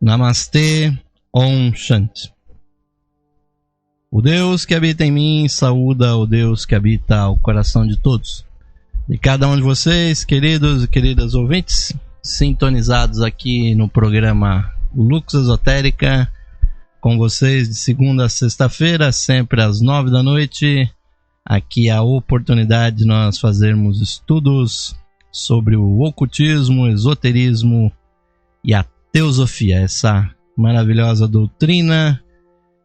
Namastê, Om Shanti. O Deus que habita em mim saúda o Deus que habita o coração de todos. De cada um de vocês, queridos e queridas ouvintes, sintonizados aqui no programa Lux Esotérica, com vocês de segunda a sexta-feira, sempre às 9 da noite. Aqui a oportunidade de nós fazermos estudos sobre o ocultismo, esoterismo e a teosofia, essa maravilhosa doutrina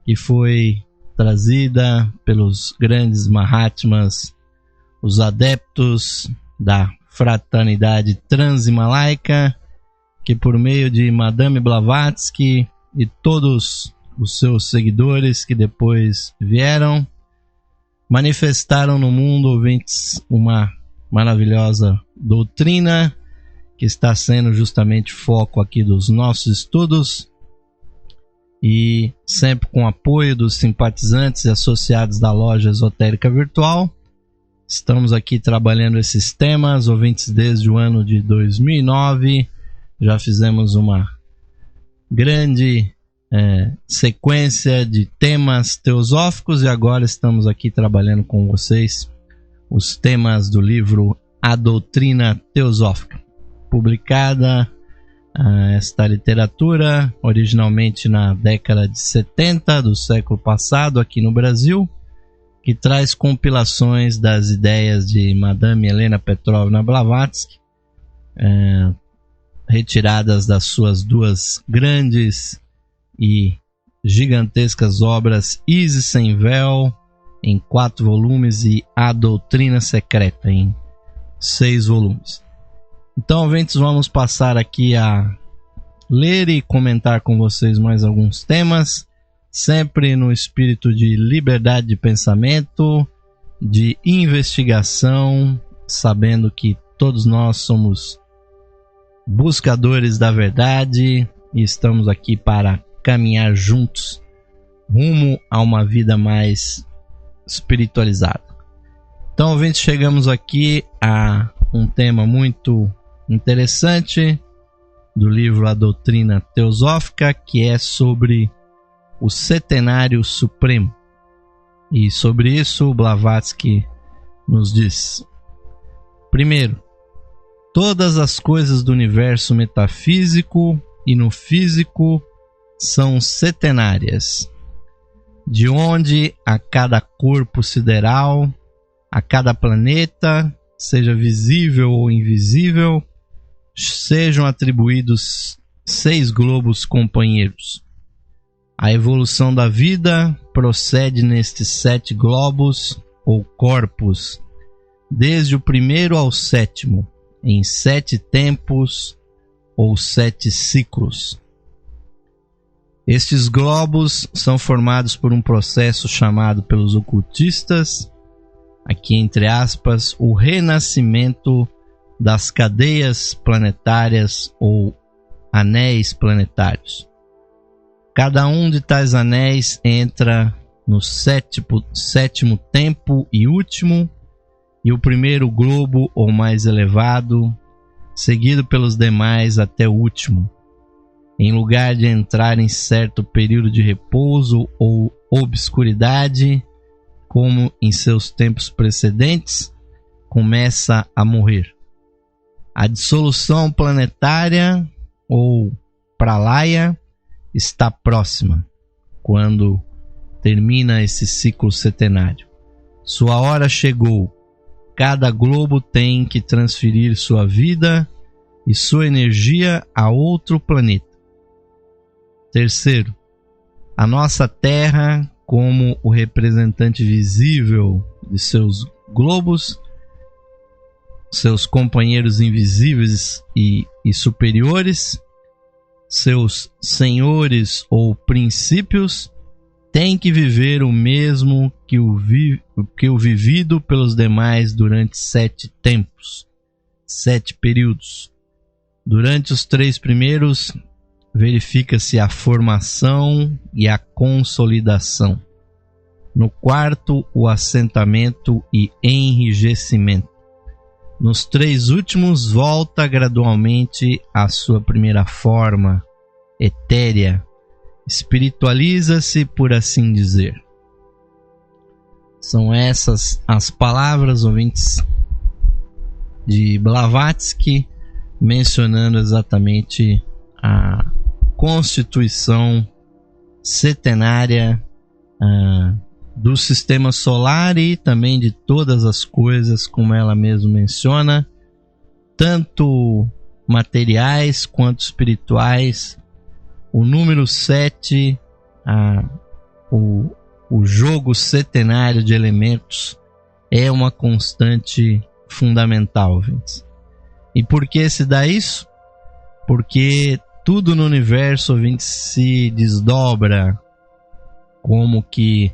que foi trazida pelos grandes Mahatmas, os adeptos da fraternidade transimalaica, que por meio de Madame Blavatsky e todos os seus seguidores que depois vieram, manifestaram no mundo, ouvintes, uma maravilhosa doutrina que está sendo justamente foco aqui dos nossos estudos, e sempre com o apoio dos simpatizantes e associados da loja esotérica virtual. Estamos aqui trabalhando esses temas, ouvintes, desde o ano de 2009. Já fizemos uma grande sequência de temas teosóficos e agora estamos aqui trabalhando com vocês os temas do livro A Doutrina Teosófica, publicada esta literatura originalmente na década de 70 do século passado aqui no Brasil, que traz compilações das ideias de Madame Helena Petrovna Blavatsky, retiradas das suas duas grandes e gigantescas obras Isis Sem Véu, em 4 volumes, e A Doutrina Secreta, em 6 volumes. Então, ouvintes, vamos passar aqui a ler e comentar com vocês mais alguns temas, sempre no espírito de liberdade de pensamento, de investigação, sabendo que todos nós somos buscadores da verdade e estamos aqui para caminhar juntos rumo a uma vida mais espiritualizada. Então, ouvintes, chegamos aqui a um tema muito interessante do livro A Doutrina Teosófica, que é sobre o Setenário Supremo. E sobre isso Blavatsky nos diz: primeiro, todas as coisas do universo metafísico e no físico são setenárias, de onde a cada corpo sideral, a cada planeta, seja visível ou invisível, sejam atribuídos 6 globos companheiros. A evolução da vida procede nestes 7 globos ou corpos, desde o primeiro ao 7º, em 7 tempos ou 7 ciclos. Estes globos são formados por um processo chamado pelos ocultistas, aqui entre aspas, o renascimento das cadeias planetárias ou anéis planetários. Cada um de tais anéis entra no 7º tempo e último, e o primeiro globo ou mais elevado, seguido pelos demais até o último, em lugar de entrar em certo período de repouso ou obscuridade, como em seus tempos precedentes, começa a morrer. A dissolução planetária ou pralaya está próxima, quando termina esse ciclo setenário. Sua hora chegou. Cada globo tem que transferir sua vida e sua energia a outro planeta. Terceiro, a nossa Terra, como o representante visível de seus globos, seus companheiros invisíveis e superiores, seus senhores ou princípios, tem que viver o mesmo que o vivido pelos demais durante 7 tempos, 7 períodos. Durante os 3 primeiros, verifica-se a formação e a consolidação. No 4º, o assentamento e enrijecimento. Nos 3 últimos, volta gradualmente à sua primeira forma, etérea, espiritualiza-se, por assim dizer. São essas as palavras, ouvintes, de Blavatsky, mencionando exatamente a constituição setenária do sistema solar e também de todas as coisas, como ela mesma menciona, tanto materiais quanto espirituais. O número 7, o jogo setenário de elementos, é uma constante fundamental, ouvintes. E por que se dá isso? Porque tudo no universo, ouvintes, se desdobra como que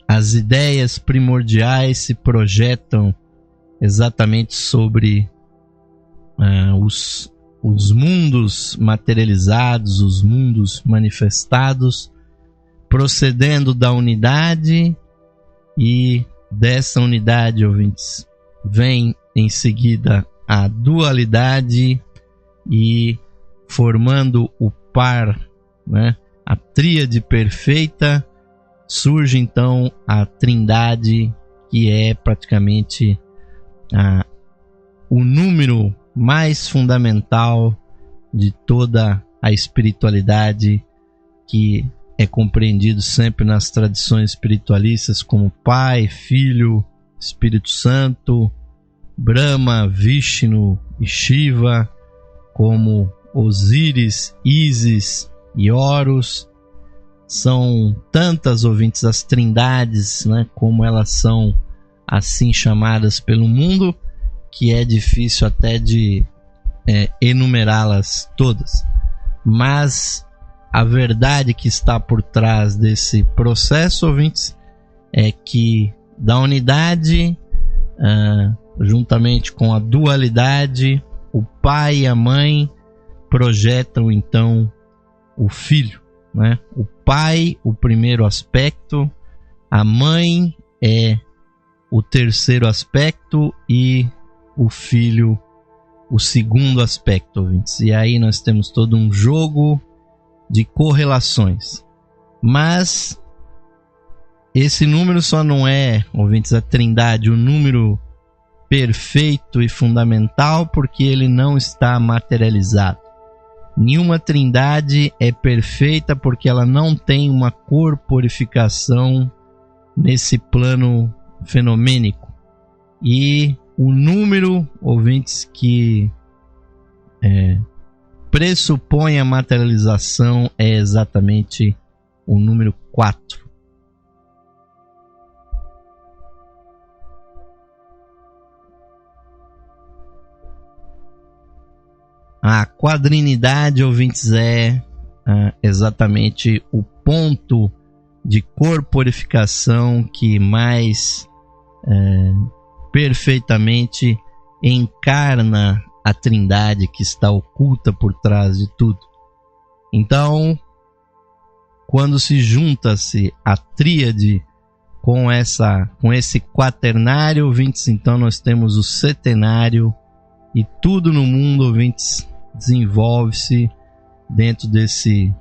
as ideias primordiais se projetam exatamente sobre os mundos materializados, os mundos manifestados, procedendo da unidade, e dessa unidade, ouvintes, vem em seguida a dualidade, e formando o par, né, a tríade perfeita, surge então a trindade, que é praticamente o número mais fundamental de toda a espiritualidade, que é compreendido sempre nas tradições espiritualistas como Pai, Filho, Espírito Santo, Brahma, Vishnu e Shiva, como Osíris, Ísis e Horus. São tantas, ouvintes, as trindades, né, como elas são assim chamadas pelo mundo, que é difícil até de enumerá-las todas. Mas a verdade que está por trás desse processo, ouvintes, é que da unidade, juntamente com a dualidade, o pai e a mãe projetam então o filho, né? O pai, o primeiro aspecto, a mãe é o terceiro aspecto e o filho o segundo aspecto, ouvintes. E aí nós temos todo um jogo de correlações. Mas esse número só não é, ouvintes, a trindade, o número perfeito e fundamental, porque ele não está materializado. Nenhuma trindade é perfeita porque ela não tem uma corporificação nesse plano fenomênico. E o número, ouvintes, que pressupõe a materialização é exatamente o número 4. A quadrinidade, ouvintes, é exatamente o ponto de corporificação que mais perfeitamente encarna a trindade que está oculta por trás de tudo. Então, quando se junta-se a tríade com esse quaternário, ouvintes, então nós temos o setenário, e tudo no mundo, ouvintes, desenvolve-se dentro desse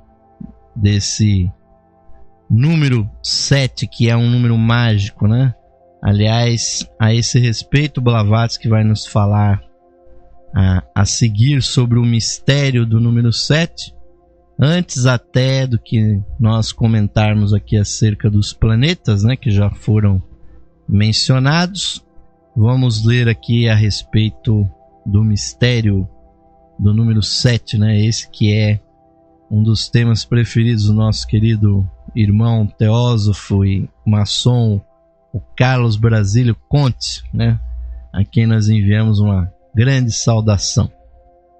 número 7, que é um número mágico, né? Aliás, a esse respeito, Blavatsky vai nos falar a seguir sobre o mistério do número 7, antes até do que nós comentarmos aqui acerca dos planetas, né, que já foram mencionados. Vamos ler aqui a respeito do mistério do número 7, né? Esse que é um dos temas preferidos do nosso querido irmão teósofo e maçom, o Carlos Brasílio Conte, né? A quem nós enviamos uma grande saudação.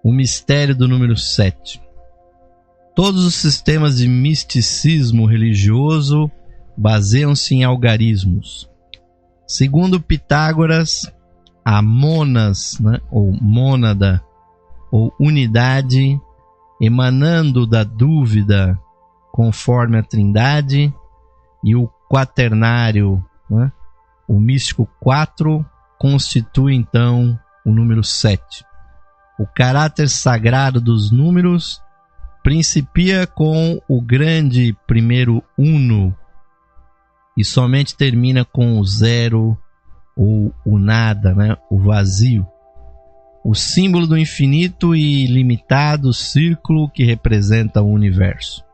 O mistério do número 7. Todos os sistemas de misticismo religioso baseiam-se em algarismos. Segundo Pitágoras, a monas, né, ou mônada, ou unidade, emanando da dúvida conforme a trindade, e o quaternário, né, o místico 4, constitui então o número 7. O caráter sagrado dos números principia com o grande primeiro uno e somente termina com o zero ou o nada, né? O vazio. O símbolo do infinito e ilimitado círculo que representa o universo.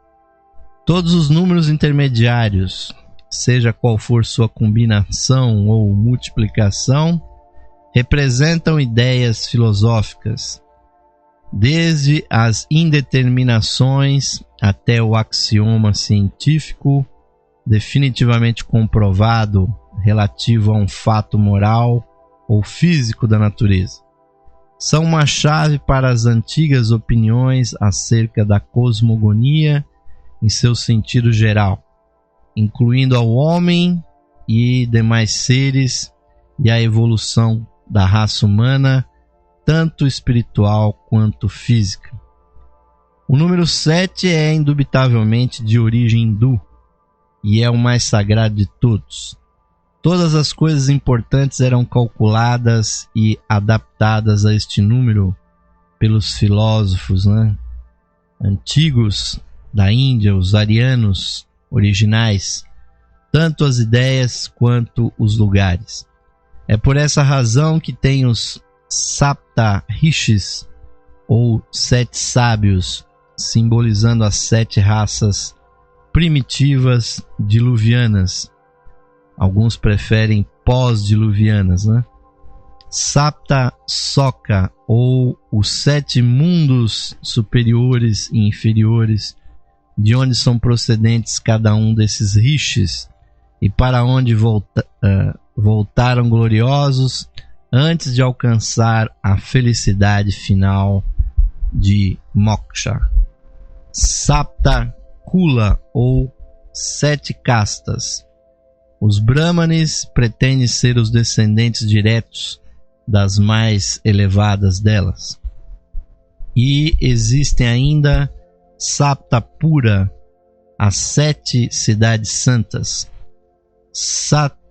Todos os números intermediários, seja qual for sua combinação ou multiplicação, representam ideias filosóficas, desde as indeterminações até o axioma científico definitivamente comprovado relativo a um fato moral ou físico da natureza. São uma chave para as antigas opiniões acerca da cosmogonia em seu sentido geral, incluindo ao homem e demais seres e a evolução da raça humana, tanto espiritual quanto física. O número 7 é indubitavelmente de origem hindu e é o mais sagrado de todos. Todas as coisas importantes eram calculadas e adaptadas a este número pelos filósofos, né, antigos da Índia, os arianos originais, tanto as ideias quanto os lugares. É por essa razão que tem os Sapta Rishis, ou 7 sábios, simbolizando as 7 raças primitivas diluvianas. Alguns preferem pós-diluvianas, né? Sapta Soka, ou os 7 mundos superiores e inferiores, de onde são procedentes cada um desses rishis e para onde voltaram gloriosos antes de alcançar a felicidade final de Moksha. Sapta Kula, ou 7 castas. Os Brahmanes pretendem ser os descendentes diretos das mais elevadas delas. E existem ainda Saptapura, as 7 cidades santas.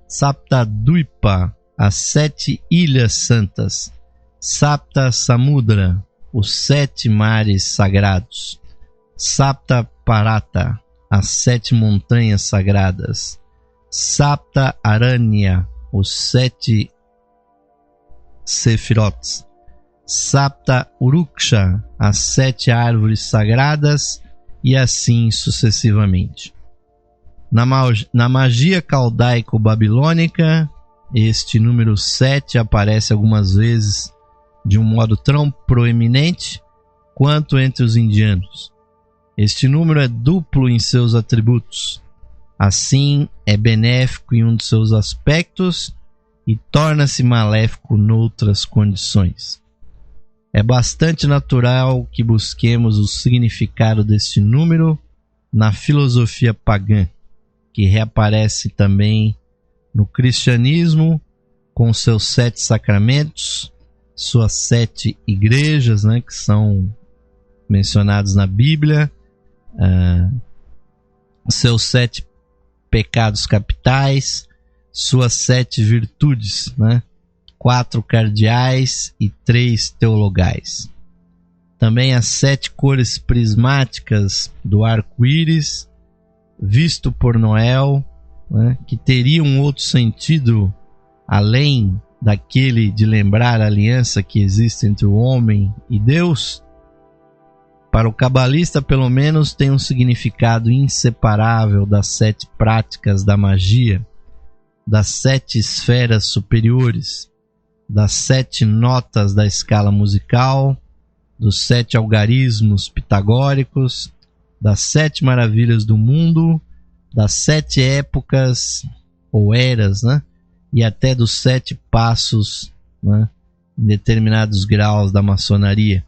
Saptadvipa, as 7 ilhas santas. Sapta Samudra, os 7 mares sagrados. Sapta Parata, as 7 montanhas sagradas. Sapta Aranya, os 7 Sephirots. Sapta Uruksha, as 7 árvores sagradas, e assim sucessivamente. Na magia caldaico-babilônica, este número 7 aparece algumas vezes de um modo tão proeminente quanto entre os indianos. Este número é duplo em seus atributos. Assim, é benéfico em um de seus aspectos e torna-se maléfico noutras condições. É bastante natural que busquemos o significado deste número na filosofia pagã, que reaparece também no cristianismo com seus 7 sacramentos, suas 7 igrejas, né, que são mencionados na Bíblia, seus 7 pecados capitais, suas 7 virtudes, né? 4 cardeais e 3 teologais. Também as 7 cores prismáticas do arco-íris, visto por Noel, né? Que teria um outro sentido além daquele de lembrar a aliança que existe entre o homem e Deus. Para o cabalista, pelo menos, tem um significado inseparável das 7 práticas da magia, das 7 esferas superiores, das 7 notas da escala musical, dos 7 algarismos pitagóricos, das 7 maravilhas do mundo, das 7 épocas ou eras, né? E até dos 7 passos, né? Em determinados graus da maçonaria,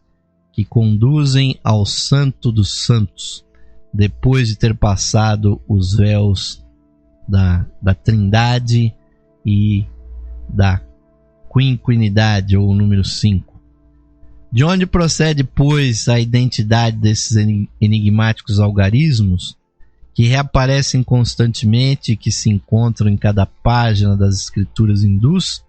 que conduzem ao Santo dos Santos, depois de ter passado os véus da Trindade e da Quinquinidade, ou número 5. De onde procede, pois, a identidade desses enigmáticos algarismos, que reaparecem constantemente e que se encontram em cada página das escrituras hindus,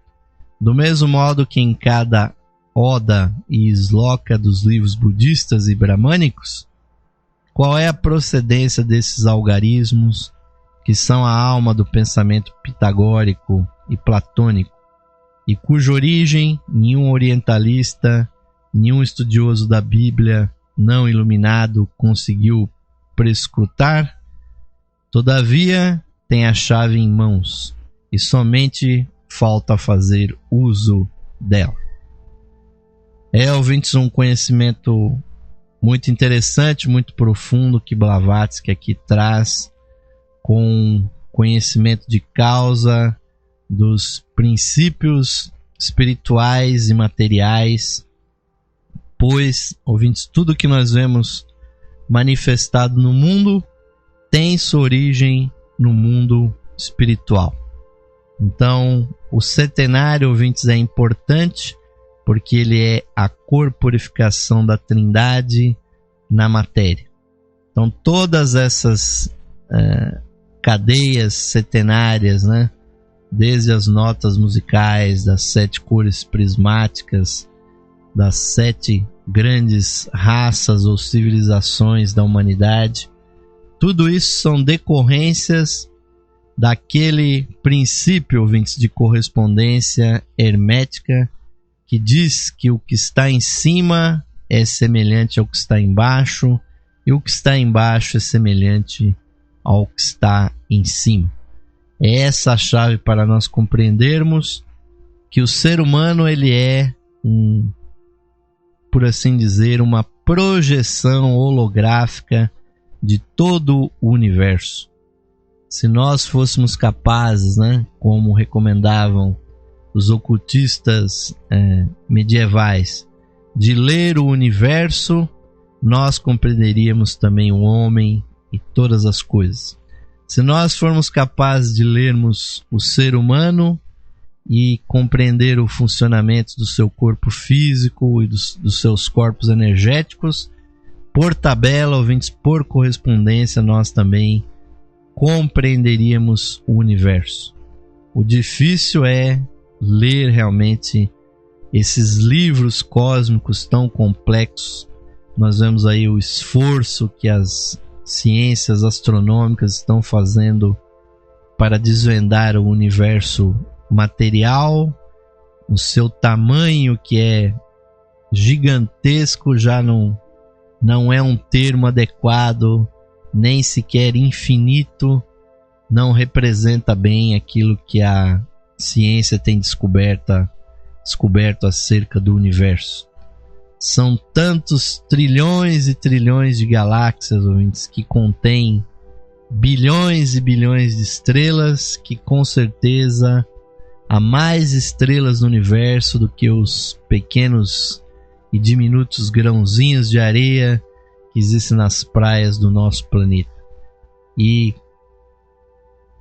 do mesmo modo que em cada Oda e Sloka dos livros budistas e bramânicos? qual é a procedência desses algarismos, que são a alma do pensamento pitagórico e platônico, e cuja origem nenhum orientalista, nenhum estudioso da Bíblia não iluminado conseguiu prescrutar. Todavia, tem a chave em mãos e somente falta fazer uso dela. Ouvintes, um conhecimento muito interessante, muito profundo que Blavatsky aqui traz, com conhecimento de causa dos princípios espirituais e materiais, pois, ouvintes, tudo que nós vemos manifestado no mundo tem sua origem no mundo espiritual. Então, o setenário, ouvintes, é importante porque ele é a corporificação da Trindade na matéria. Então, todas essas cadeias setenárias, né, desde as notas musicais, das 7 cores prismáticas, das 7 grandes raças ou civilizações da humanidade, tudo isso são decorrências daquele princípio, ouvintes, de correspondência hermética, que diz que o que está em cima é semelhante ao que está embaixo, e o que está embaixo é semelhante ao que está em cima. É essa a chave para nós compreendermos que o ser humano ele é, por assim dizer, uma projeção holográfica de todo o universo. Se nós fôssemos capazes, né, como recomendavam os ocultistas medievais, de ler o universo, nós compreenderíamos também o homem e todas as coisas. Se nós formos capazes de lermos o ser humano e compreender o funcionamento do seu corpo físico e dos seus corpos energéticos, por tabela, ouvintes, por correspondência, nós também compreenderíamos o universo. O difícil é ler realmente esses livros cósmicos tão complexos. Nós vemos aí o esforço que as ciências astronômicas estão fazendo para desvendar o universo material, o seu tamanho que é gigantesco, já não é um termo adequado, nem sequer infinito, não representa bem aquilo que a ciência tem descoberto acerca do universo. São tantos trilhões e trilhões de galáxias, ouvintes, que contêm bilhões e bilhões de estrelas, que com certeza há mais estrelas no universo do que os pequenos e diminutos grãozinhos de areia que existem nas praias do nosso planeta. E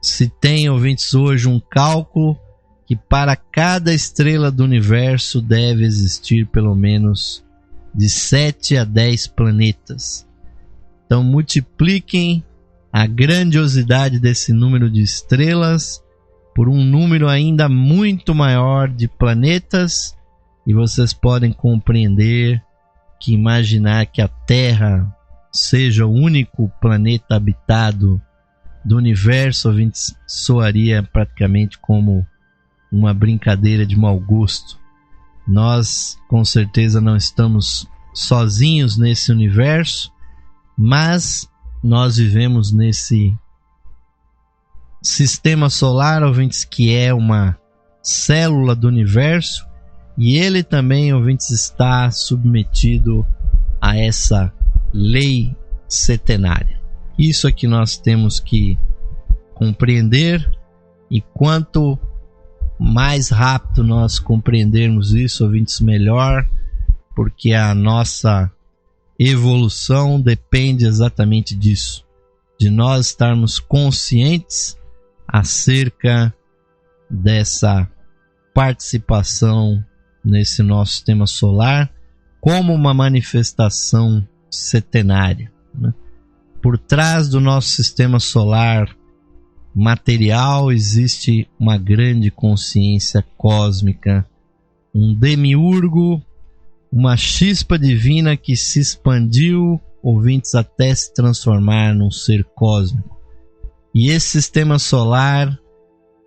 se tem, ouvintes, hoje um cálculo que para cada estrela do universo deve existir pelo menos de 7 a 10 planetas. Então multipliquem a grandiosidade desse número de estrelas por um número ainda muito maior de planetas e vocês podem compreender que imaginar que a Terra seja o único planeta habitado do universo, ouvintes, soaria praticamente como uma brincadeira de mau gosto. Nós com certeza não estamos sozinhos nesse universo, mas nós vivemos nesse sistema solar, ouvintes, que é uma célula do universo, e ele também, ouvintes, está submetido a essa lei setenária. Isso é que nós temos que compreender, e quanto mais rápido nós compreendermos isso, ouvintes, melhor, porque a nossa evolução depende exatamente disso, de nós estarmos conscientes acerca dessa participação nesse nosso sistema solar como uma manifestação setenária, né? Por trás do nosso sistema solar material existe uma grande consciência cósmica, um demiurgo uma chispa divina que se expandiu, ouvintes, até se transformar num ser cósmico. E esse sistema solar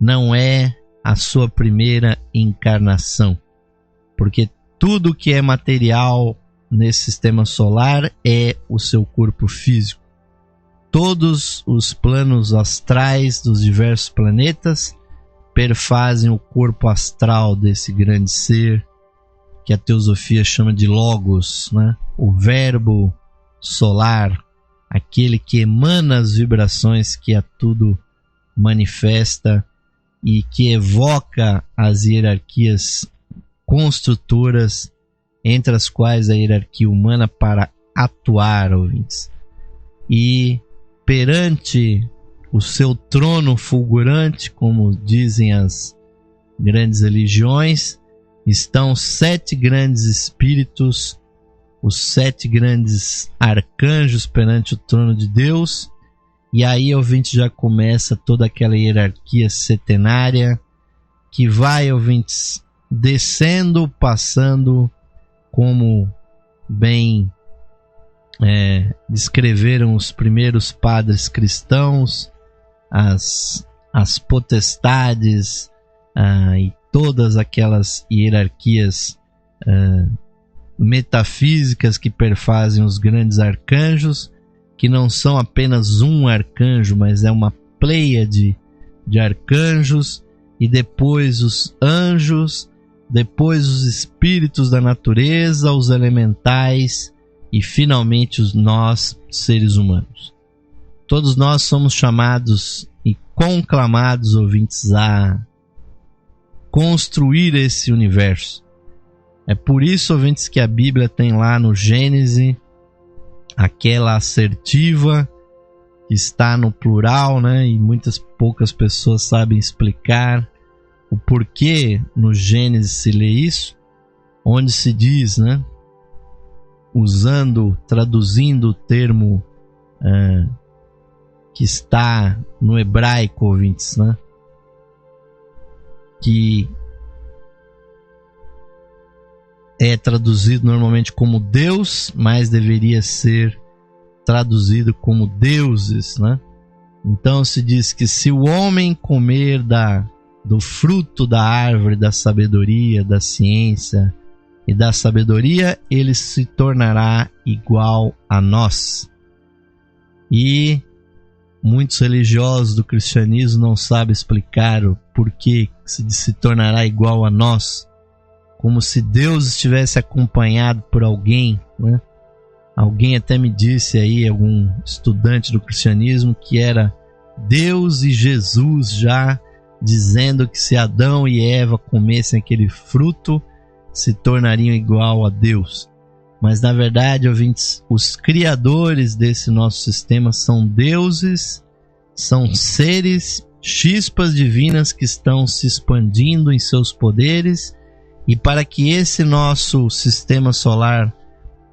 não é a sua primeira encarnação, porque tudo que é material nesse sistema solar é o seu corpo físico. Todos os planos astrais dos diversos planetas perfazem o corpo astral desse grande ser que a teosofia chama de Logos, né? O verbo solar, aquele que emana as vibrações que a tudo manifesta e que evoca as hierarquias construtoras, entre as quais a hierarquia humana, para atuar, ouvintes. E perante o seu trono fulgurante, como dizem as grandes religiões, estão 7 grandes espíritos, os 7 grandes arcanjos perante o trono de Deus. E aí, ouvinte, já começa toda aquela hierarquia setenária que vai, ouvintes, descendo, passando, como bem descreveram os primeiros padres cristãos, as potestades e todas aquelas hierarquias metafísicas que perfazem os grandes arcanjos, que não são apenas um arcanjo, mas é uma pleiade de arcanjos, e depois os anjos, depois os espíritos da natureza, os elementais e finalmente nós, seres humanos. Todos nós somos chamados e conclamados, ouvintes, a construir esse universo. É por isso, ouvintes, que a Bíblia tem lá no Gênesis aquela assertiva que está no plural, né? E poucas pessoas sabem explicar o porquê no Gênesis se lê isso, onde se diz, né? Traduzindo o termo que está no hebraico, ouvintes, né? Que é traduzido normalmente como Deus, mas deveria ser traduzido como deuses, né? Então se diz que se o homem comer do fruto da árvore da sabedoria, da ciência e da sabedoria, ele se tornará igual a nós. E muitos religiosos do cristianismo não sabem explicar o porquê se tornará igual a nós, como se Deus estivesse acompanhado por alguém, né? Alguém até me disse aí, algum estudante do cristianismo, que era Deus e Jesus já dizendo que se Adão e Eva comessem aquele fruto, se tornariam igual a Deus. Mas na verdade, ouvintes, os criadores desse nosso sistema são deuses, são seres, chispas divinas que estão se expandindo em seus poderes. E para que esse nosso sistema solar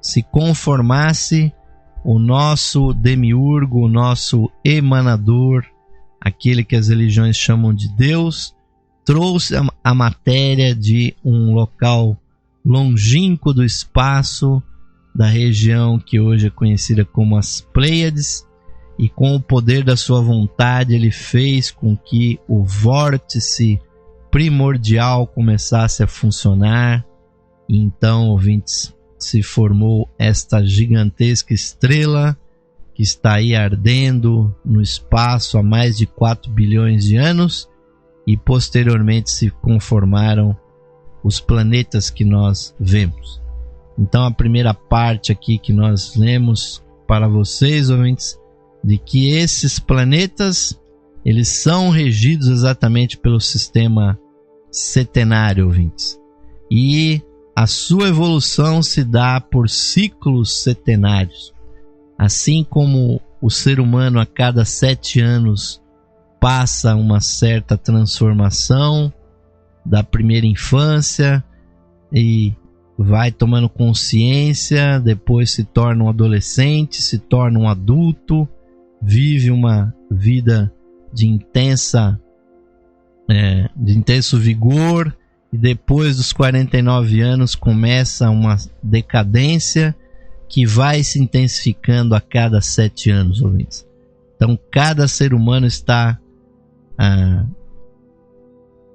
se conformasse, o nosso demiurgo, o nosso emanador, aquele que as religiões chamam de Deus, trouxe a matéria de um local longínquo do espaço, da região que hoje é conhecida como as Pleiades, e com o poder da sua vontade ele fez com que o vórtice primordial começasse a funcionar. E então, ouvintes, se formou esta gigantesca estrela que está aí ardendo no espaço há mais de 4 bilhões de anos, e posteriormente se conformaram os planetas que nós vemos. Então a primeira parte aqui que nós lemos para vocês, ouvintes, de que esses planetas, eles são regidos exatamente pelo sistema setenário, ouvintes. E a sua evolução se dá por ciclos setenários. Assim como o ser humano a cada 7 anos passa uma certa transformação da primeira infância e vai tomando consciência, depois se torna um adolescente, se torna um adulto, vive uma vida de intenso vigor, e depois dos 49 anos começa uma decadência que vai se intensificando a cada 7 anos, ouvintes. Então, cada ser humano está,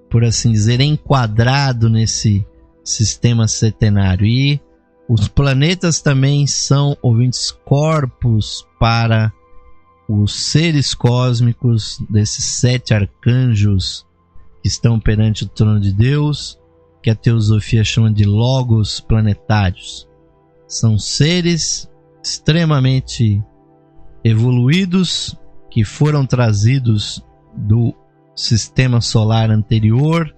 por assim dizer, enquadrado nesse sistema setenário. E os planetas também são, ouvintes, corpos para os seres cósmicos desses 7 arcanjos que estão perante o trono de Deus, que a teosofia chama de logos planetários. São seres extremamente evoluídos que foram trazidos do sistema solar anterior,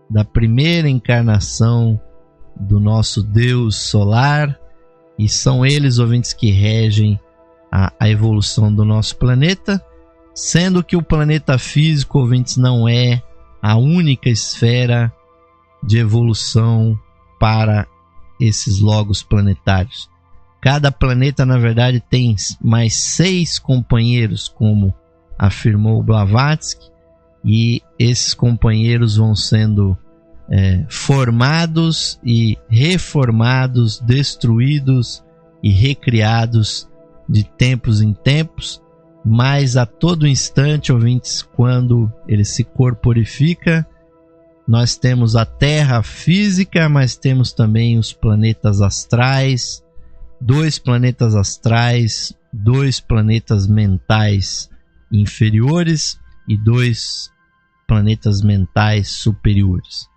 da primeira encarnação do nosso Deus solar, e são eles, ouvintes, que regem a evolução do nosso planeta, sendo que o planeta físico, ouvintes, não é a única esfera de evolução para esses logos planetários. Cada planeta, na verdade, tem mais 6 companheiros, como afirmou Blavatsky, e esses companheiros vão sendo formados e reformados, destruídos e recriados de tempos em tempos, mas a todo instante, ouvintes, quando ele se corporifica, nós temos a Terra física, mas temos também os planetas astrais, 2 planetas astrais, 2 planetas mentais inferiores e 2 planetas mentais superiores.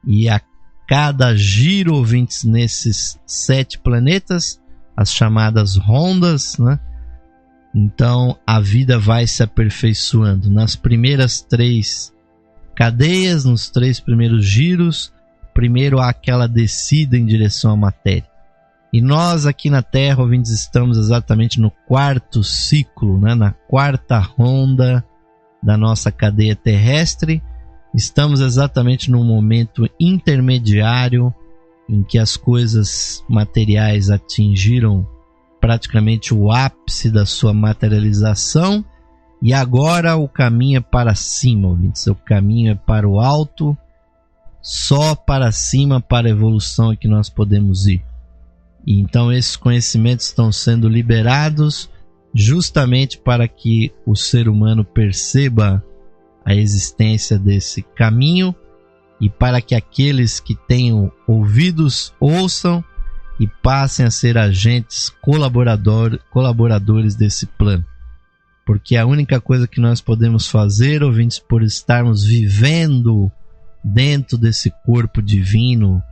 E a cada giro, ouvintes, nesses 7 planetas, as chamadas rondas, né? Então a vida vai se aperfeiçoando. Nas primeiras 3 cadeias, nos 3 primeiros giros, primeiro há aquela descida em direção à matéria. E nós aqui na Terra, ouvintes, estamos exatamente no 4º ciclo, né? Na 4ª ronda da nossa cadeia terrestre. Estamos exatamente no momento intermediário em que as coisas materiais atingiram praticamente o ápice da sua materialização, e agora o caminho é para cima, ouvintes. O caminho é para o alto, só para cima, para a evolução é que nós podemos ir. E então esses conhecimentos estão sendo liberados justamente para que o ser humano perceba a existência desse caminho, e para que aqueles que tenham ouvidos ouçam e passem a ser agentes colaboradores desse plano. Porque a única coisa que nós podemos fazer, ouvintes, por estarmos vivendo dentro desse corpo divino,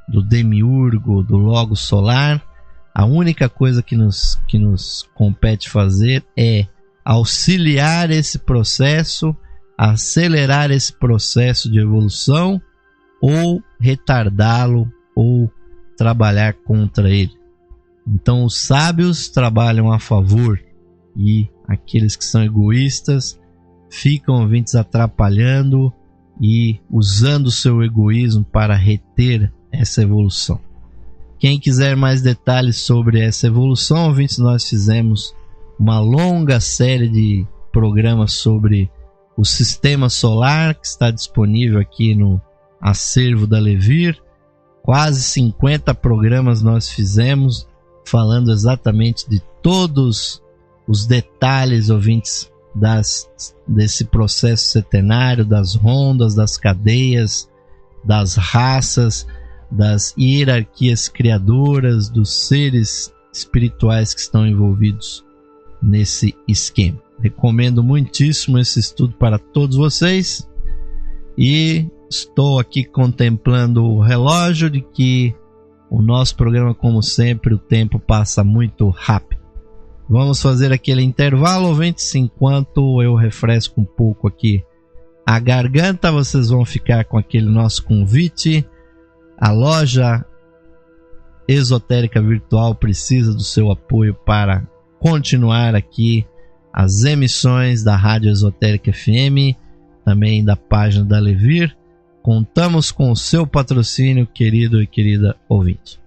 do demiurgo, do logo solar, a única coisa que nos compete fazer é auxiliar esse processo, acelerar esse processo de evolução, ou retardá-lo, ou trabalhar contra ele. Então os sábios trabalham a favor, e aqueles que são egoístas ficam, ouvintes, atrapalhando e usando o seu egoísmo para reter essa evolução. Quem quiser mais detalhes sobre essa evolução, ouvintes, nós fizemos uma longa série de programas sobre o sistema solar, que está disponível aqui no acervo da Levir. Quase 50 programas nós fizemos, falando exatamente de todos os detalhes, ouvintes, desse processo setenário, das rondas, das cadeias, das raças, das hierarquias criadoras, dos seres espirituais que estão envolvidos nesse esquema. Recomendo muitíssimo esse estudo para todos vocês, e estou aqui contemplando o relógio de que o nosso programa, como sempre, o tempo passa muito rápido. Vamos fazer aquele intervalo, ouvintes, enquanto eu refresco um pouco aqui a garganta. Vocês vão ficar com aquele nosso convite. A loja esotérica virtual precisa do seu apoio para continuar aqui as emissões da Rádio Esotérica FM, também da página da Levir. Contamos com o seu patrocínio, querido e querida ouvinte.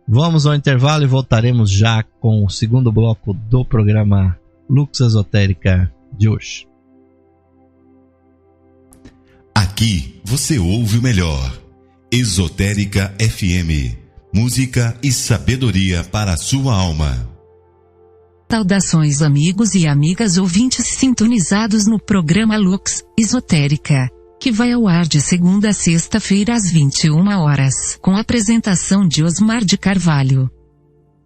Vamos ao intervalo e voltaremos já com o segundo bloco do programa Lux Esotérica de hoje. Aqui você ouve o melhor. Esotérica FM. Música e sabedoria para a sua alma. Saudações amigos e amigas ouvintes sintonizados no programa Lux Esotérica, que vai ao ar de segunda a sexta-feira às 21 horas, com a apresentação de Osmar de Carvalho.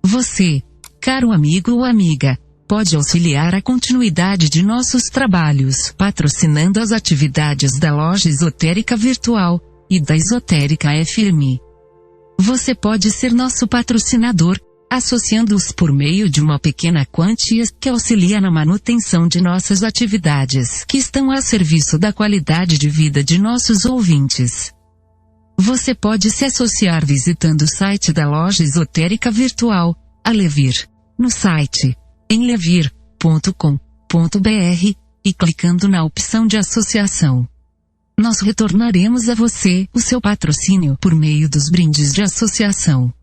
Você, caro amigo ou amiga, pode auxiliar a continuidade de nossos trabalhos, patrocinando as atividades da Loja Esotérica Virtual e da Esotérica FM. Você pode ser nosso patrocinador, associando-os por meio de uma pequena quantia que auxilia na manutenção de nossas atividades, que estão a serviço da qualidade de vida de nossos ouvintes. Você pode se associar visitando o site da Loja Esotérica Virtual, a Levir, no site em levir.com.br, e clicando na opção de associação. Nós retornaremos a você o seu patrocínio por meio dos brindes de associação.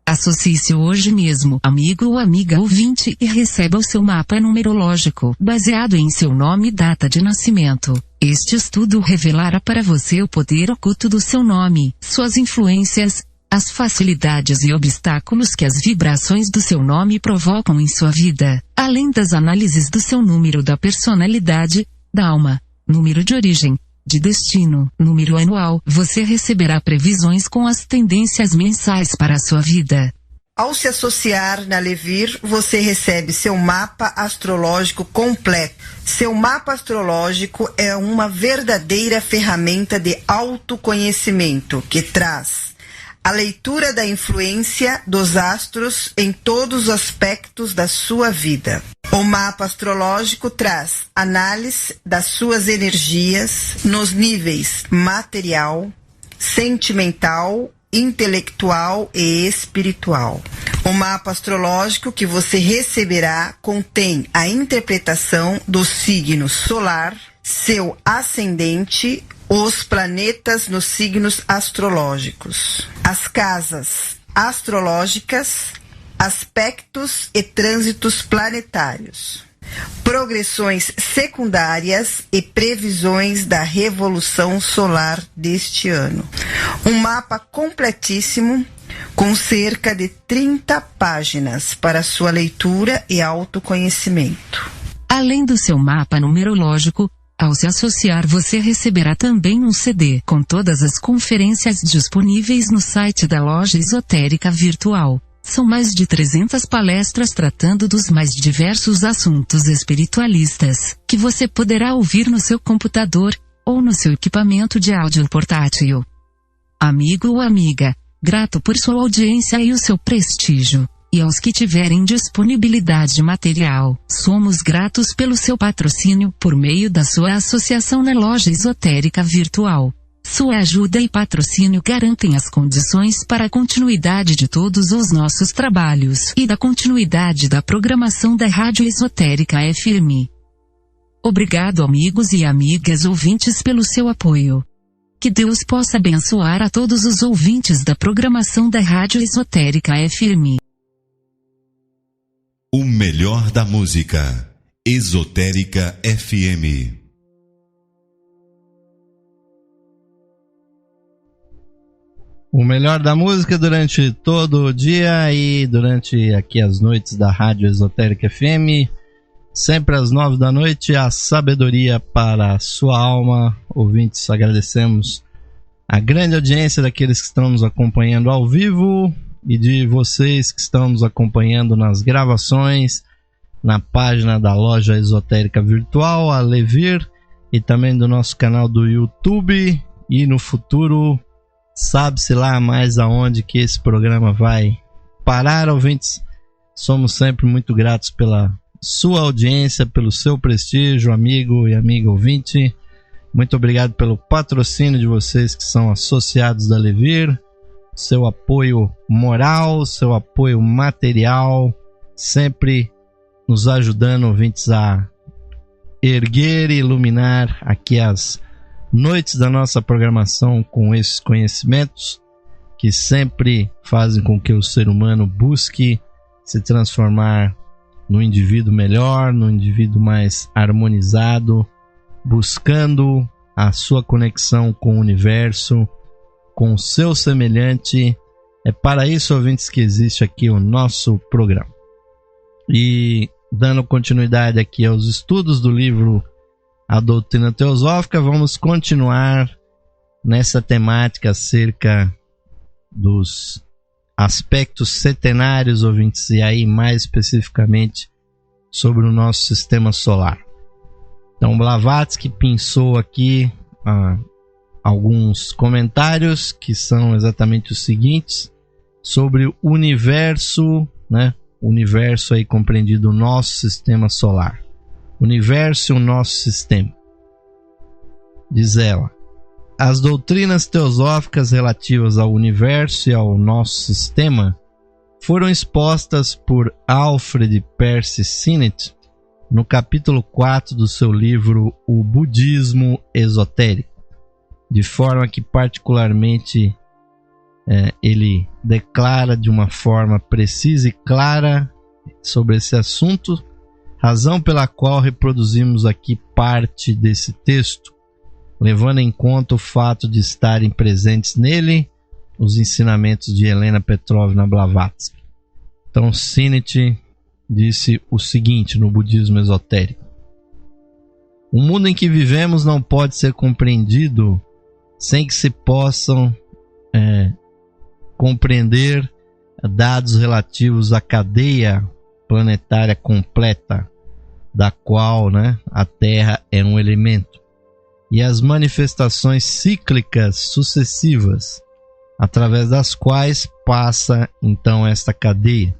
Associe-se hoje mesmo, amigo ou amiga ouvinte, e receba o seu mapa numerológico, baseado em seu nome e data de nascimento. Este estudo revelará para você o poder oculto do seu nome, suas influências, as facilidades e obstáculos que as vibrações do seu nome provocam em sua vida, além das análises do seu número da personalidade, da alma, número de origem, de destino, número anual. Você receberá previsões com as tendências mensais para a sua vida. Ao se associar na Levir, você recebe seu mapa astrológico completo. Seu mapa astrológico é uma verdadeira ferramenta de autoconhecimento que traz a leitura da influência dos astros em todos os aspectos da sua vida. O mapa astrológico traz análise das suas energias nos níveis material, sentimental, intelectual e espiritual. O mapa astrológico que você receberá contém a interpretação do signo solar, seu ascendente, os planetas nos signos astrológicos, as casas astrológicas, aspectos e trânsitos planetários, progressões secundárias e previsões da revolução solar deste ano. Um mapa completíssimo com cerca de 30 páginas para sua leitura e autoconhecimento. Além do seu mapa numerológico, ao se associar você receberá também um CD com todas as conferências disponíveis no site da Loja Esotérica Virtual. São mais de 300 palestras tratando dos mais diversos assuntos espiritualistas, que você poderá ouvir no seu computador, ou no seu equipamento de áudio portátil. Amigo ou amiga, grato por sua audiência e o seu prestígio. E aos que tiverem disponibilidade material, somos gratos pelo seu patrocínio por meio da sua associação na Loja Esotérica Virtual. Sua ajuda e patrocínio garantem as condições para a continuidade de todos os nossos trabalhos e da continuidade da programação da Rádio Esotérica FM. Obrigado amigos e amigas ouvintes pelo seu apoio. Que Deus possa abençoar a todos os ouvintes da programação da Rádio Esotérica FM. O melhor da música. Esotérica FM. O melhor da música durante todo o dia e durante aqui as noites da Rádio Esotérica FM. Sempre às 9 da noite, a sabedoria para a sua alma. Ouvintes, agradecemos a grande audiência daqueles que estão nos acompanhando ao vivo e de vocês que estão nos acompanhando nas gravações, na página da Loja Esotérica Virtual, a Levir, e também do nosso canal do YouTube. E no futuro, sabe-se lá mais aonde que esse programa vai parar, ouvintes. Somos sempre muito gratos pela sua audiência, pelo seu prestígio, amigo e amiga ouvinte. Muito obrigado pelo patrocínio de vocês que são associados da Levir, seu apoio moral, seu apoio material, sempre nos ajudando, ouvintes, a erguer e iluminar aqui as noites da nossa programação com esses conhecimentos que sempre fazem com que o ser humano busque se transformar no indivíduo melhor, no indivíduo mais harmonizado, buscando a sua conexão com o universo, com o seu semelhante. É para isso, ouvintes, que existe aqui o nosso programa. E dando continuidade aqui aos estudos do livro A Doutrina Teosófica, vamos continuar nessa temática acerca dos aspectos setenários, ouvintes, e aí mais especificamente sobre o nosso sistema solar. Então, Blavatsky pensou aqui alguns comentários que são exatamente os seguintes sobre o universo, né? O universo aí compreendido o nosso sistema solar. O universo e o nosso sistema. Diz ela: as doutrinas teosóficas relativas ao universo e ao nosso sistema foram expostas por Alfred Percy Sinnett no capítulo 4 do seu livro O Budismo Esotérico, de forma que particularmente ele declara de uma forma precisa e clara sobre esse assunto, razão pela qual reproduzimos aqui parte desse texto, levando em conta o fato de estarem presentes nele os ensinamentos de Helena Petrovna Blavatsky. Então, Sinnett disse o seguinte no Budismo Esotérico: o mundo em que vivemos não pode ser compreendido sem que se possam compreender dados relativos à cadeia planetária completa, da qual, a Terra é um elemento, e as manifestações cíclicas sucessivas, através das quais passa então esta cadeia,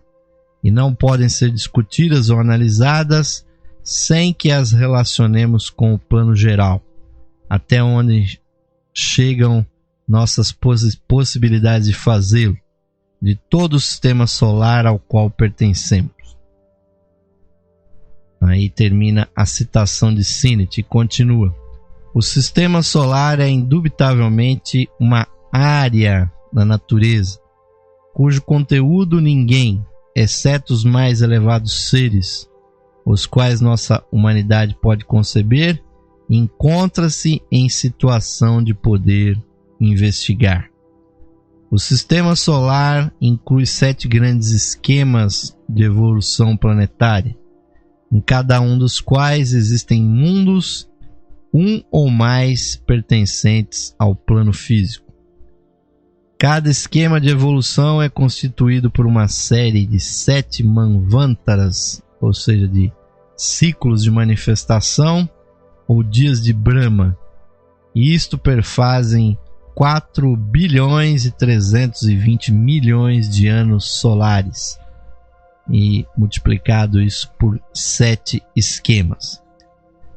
e não podem ser discutidas ou analisadas sem que as relacionemos com o plano geral, até onde chegam nossas possibilidades de fazê-lo, de todo o sistema solar ao qual pertencemos. Aí termina a citação de Sinnett e continua: o sistema solar é indubitavelmente uma área da natureza, cujo conteúdo ninguém, exceto os mais elevados seres, os quais nossa humanidade pode conceber, encontra-se em situação de poder investigar. O sistema solar inclui 7 grandes esquemas de evolução planetária, em cada um dos quais existem mundos, um ou mais pertencentes ao plano físico. Cada esquema de evolução é constituído por uma série de 7 manvantaras, ou seja, de ciclos de manifestação ou dias de Brahma, e isto perfazem 4 bilhões e 320 milhões de anos solares, e multiplicado isso por 7 esquemas.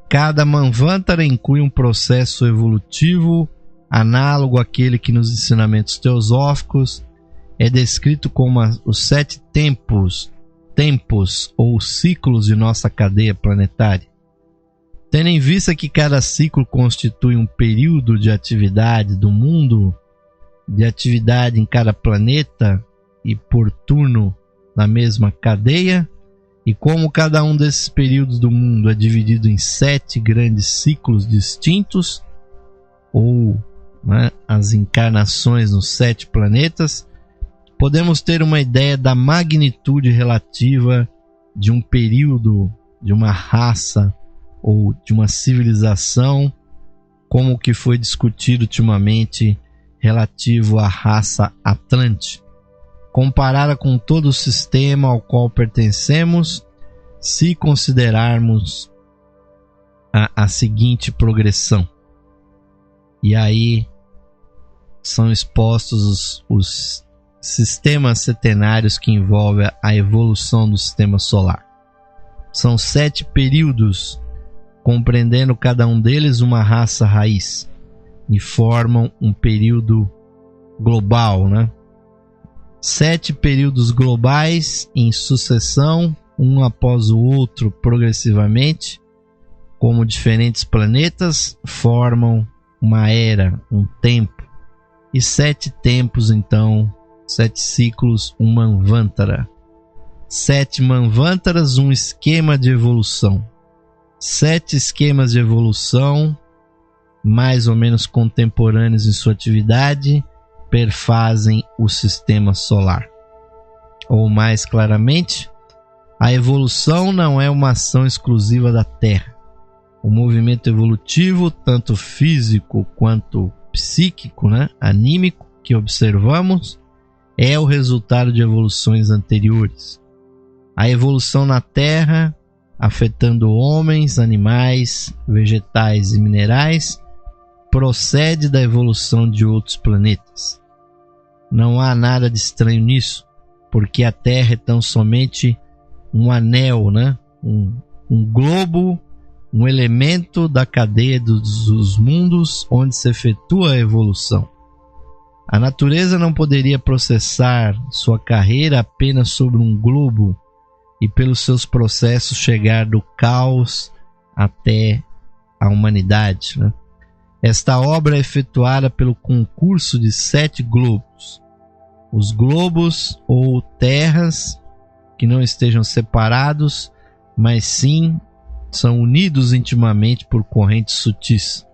Cada manvantara inclui um processo evolutivo análogo àquele que nos ensinamentos teosóficos é descrito como os 7 tempos ou ciclos de nossa cadeia planetária. Tendo em vista que cada ciclo constitui um período de atividade do mundo, de atividade em cada planeta e por turno na mesma cadeia, e como cada um desses períodos do mundo é dividido em 7 grandes ciclos distintos, ou as encarnações nos 7 planetas, podemos ter uma ideia da magnitude relativa de um período, de uma raça ou de uma civilização, como o que foi discutido ultimamente relativo à raça Atlante, comparada com todo o sistema ao qual pertencemos, se considerarmos a seguinte progressão. E aí são expostos os sistemas setenários que envolvem a evolução do sistema solar. São 7 períodos, compreendendo cada um deles uma raça raiz, e formam um período global, 7 períodos globais em sucessão, um após o outro progressivamente, como diferentes planetas formam uma era, um tempo, e 7 tempos, então 7 ciclos, um manvantara. 7 manvantaras, um esquema de evolução. 7 esquemas de evolução, mais ou menos contemporâneos em sua atividade, perfazem o sistema solar. Ou mais claramente, a evolução não é uma ação exclusiva da Terra. O movimento evolutivo, tanto físico quanto psíquico, anímico, que observamos, é o resultado de evoluções anteriores. A evolução na Terra, afetando homens, animais, vegetais e minerais, procede da evolução de outros planetas. Não há nada de estranho nisso, porque a Terra é tão somente um anel, um globo, um elemento da cadeia dos mundos onde se efetua a evolução. A natureza não poderia processar sua carreira apenas sobre um globo e pelos seus processos chegar do caos até a humanidade. Esta obra é efetuada pelo concurso de 7 globos. Os globos ou terras que não estejam separados, mas sim são unidos intimamente por correntes sutis.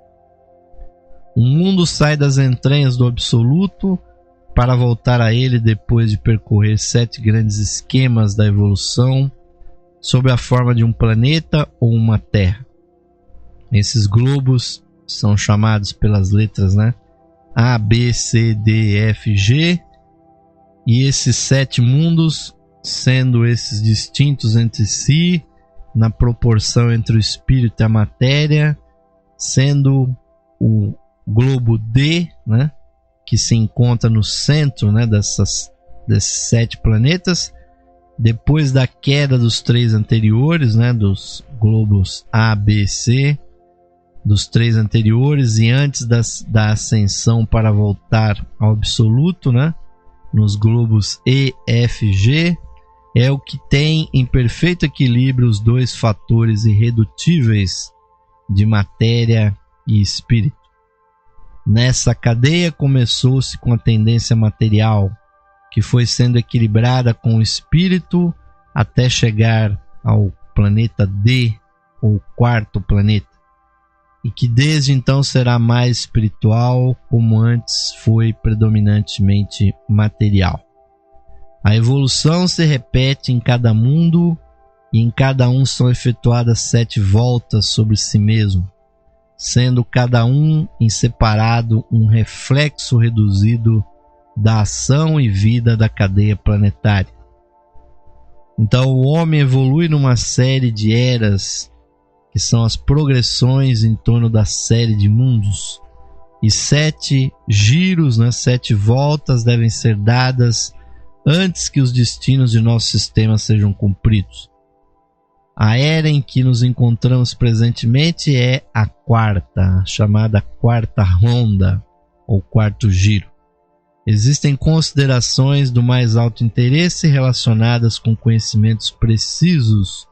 O mundo sai das entranhas do absoluto para voltar a ele depois de percorrer 7 grandes esquemas da evolução sob a forma de um planeta ou uma terra. Esses globos são chamados pelas letras A, B, C, D, F, G, e esses 7 mundos, sendo esses distintos entre si na proporção entre o espírito e a matéria, sendo o globo D, que se encontra no centro desses 7 planetas, depois da queda dos 3 anteriores, dos globos A, B, C, dos 3 anteriores, e antes da ascensão para voltar ao absoluto, nos globos E, F, G, é o que tem em perfeito equilíbrio os 2 fatores irredutíveis de matéria e espírito. Nessa cadeia começou-se com a tendência material, que foi sendo equilibrada com o espírito até chegar ao planeta D, ou 4º planeta, e que desde então será mais espiritual, como antes foi predominantemente material. A evolução se repete em cada mundo, e em cada um são efetuadas 7 voltas sobre si mesmo, sendo cada um em separado um reflexo reduzido da ação e vida da cadeia planetária. Então o homem evolui numa série de eras, que são as progressões em torno da série de mundos, e 7 giros, 7 voltas devem ser dadas antes que os destinos de nosso sistema sejam cumpridos. A era em que nos encontramos presentemente é a 4ª, chamada 4ª ronda, ou 4º giro. Existem considerações do mais alto interesse relacionadas com conhecimentos precisos